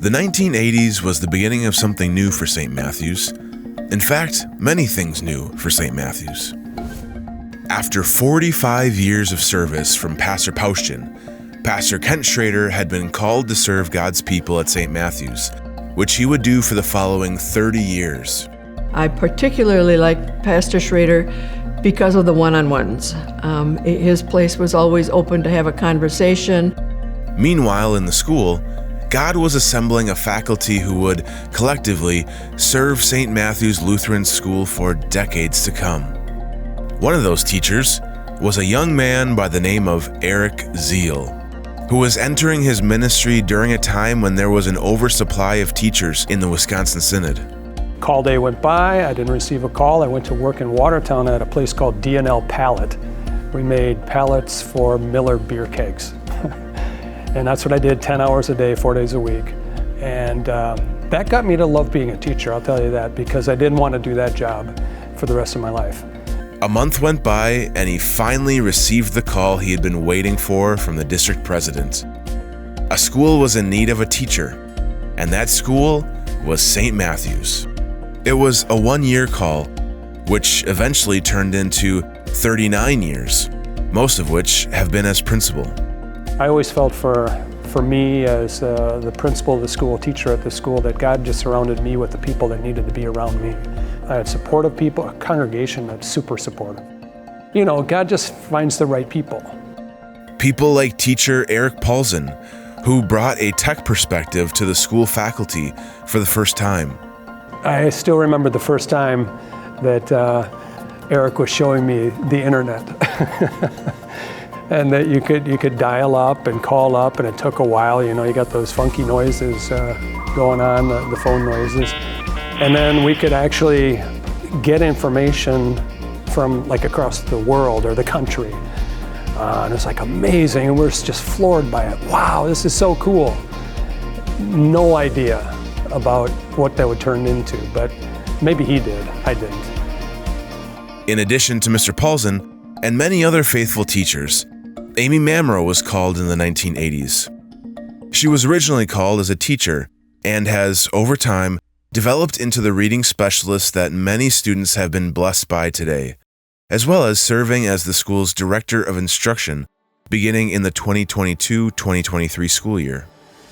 The 1980s was the beginning of something new for St. Matthew's. In fact, many things new for St. Matthew's. After 45 years of service from Pastor Paustian, Pastor Kent Schrader had been called to serve God's people at St. Matthew's, which he would do for the following 30 years. I particularly like Pastor Schrader because of the one-on-ones. His place was always open to have a conversation. Meanwhile, in the school, God was assembling a faculty who would, collectively, serve St. Matthew's Lutheran School for decades to come. One of those teachers was a young man by the name of Eric Zeal, who was entering his ministry during a time when there was an oversupply of teachers in the Wisconsin Synod. Call day went by, I didn't receive a call. I went to work in Watertown at a place called D&L Pallet. We made pallets for Miller beer kegs. And that's what I did 10 hours a day, 4 days a week. And that got me to love being a teacher, I'll tell you that, because I didn't want to do that job for the rest of my life. A month went by, and he finally received the call he had been waiting for from the district president. A school was in need of a teacher, and that school was St. Matthew's. It was a one-year call, which eventually turned into 39 years, most of which have been as principal. I always felt for me as the principal of the school, teacher at the school, that God just surrounded me with the people that needed to be around me. I had supportive people, a congregation that's super supportive. You know, God just finds the right people. People like teacher Eric Paulsen, who brought a tech perspective to the school faculty for the first time. I still remember the first time that Eric was showing me the internet. And that you could dial up and call up, and it took a while. You know, you got those funky noises going on, the phone noises. And then we could actually get information from like across the world or the country. And it's like amazing, and we're just floored by it. Wow, this is so cool. No idea about what that would turn into, but maybe he did, I didn't. In addition to Mr. Paulsen and many other faithful teachers, Amy Mamro was called in the 1980s. She was originally called as a teacher and has, over time, developed into the reading specialist that many students have been blessed by today, as well as serving as the school's director of instruction beginning in the 2022-2023 school year.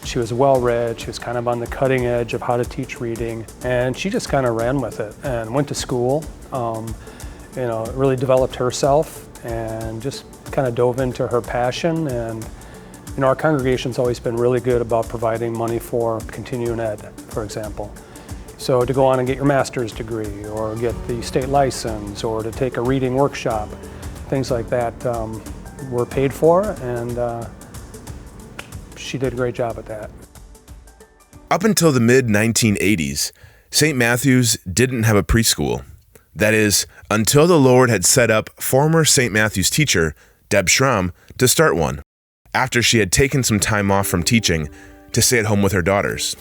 She was well-read, she was kind of on the cutting edge of how to teach reading, and she just kind of ran with it and went to school, really developed herself and just kind of dove into her passion. And our congregation's always been really good about providing money for continuing ed, for example. So to go on and get your master's degree or get the state license or to take a reading workshop, things like that were paid for, and she did a great job at that. Up until the mid-1980s, St. Matthew's didn't have a preschool. That is, until the Lord had set up former St. Matthew's teacher, Deb Schramm, to start one, after she had taken some time off from teaching to stay at home with her daughters.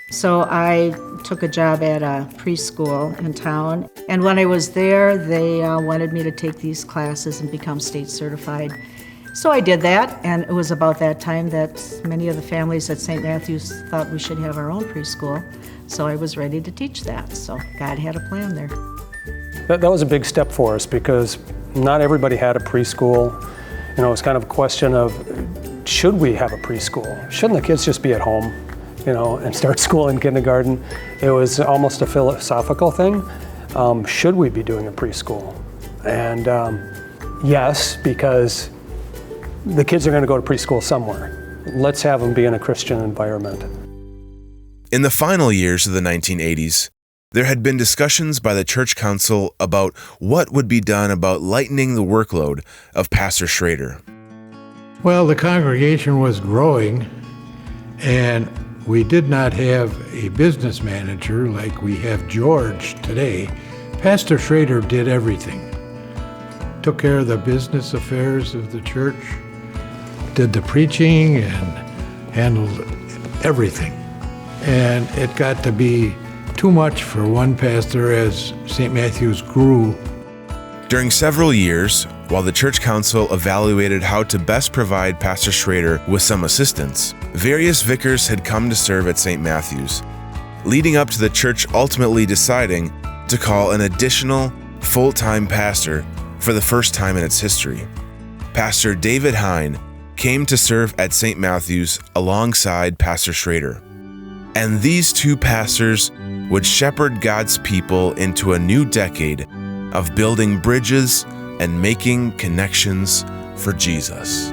So I took a job at a preschool in town, and when I was there, they wanted me to take these classes and become state certified. So I did that, and it was about that time that many of the families at St. Matthew's thought we should have our own preschool, so I was ready to teach that. So God had a plan there. That was a big step for us because not everybody had a preschool. It was kind of a question of, should we have a preschool? Shouldn't the kids just be at home, and start school in kindergarten? It was almost a philosophical thing. Should we be doing a preschool? And yes, because the kids are going to go to preschool somewhere. Let's have them be in a Christian environment. In the final years of the 1980s, there had been discussions by the church council about what would be done about lightening the workload of Pastor Schrader. Well, the congregation was growing, and we did not have a business manager like we have George today. Pastor Schrader did everything. Took care of the business affairs of the church, did the preaching, and handled everything. And it got to be too much for one pastor as St. Matthew's grew. During several years, while the church council evaluated how to best provide Pastor Schrader with some assistance, various vicars had come to serve at St. Matthew's, leading up to the church ultimately deciding to call an additional full-time pastor for the first time in its history. Pastor David Hine came to serve at St. Matthew's alongside Pastor Schrader. And these two pastors would shepherd God's people into a new decade of building bridges and making connections for Jesus.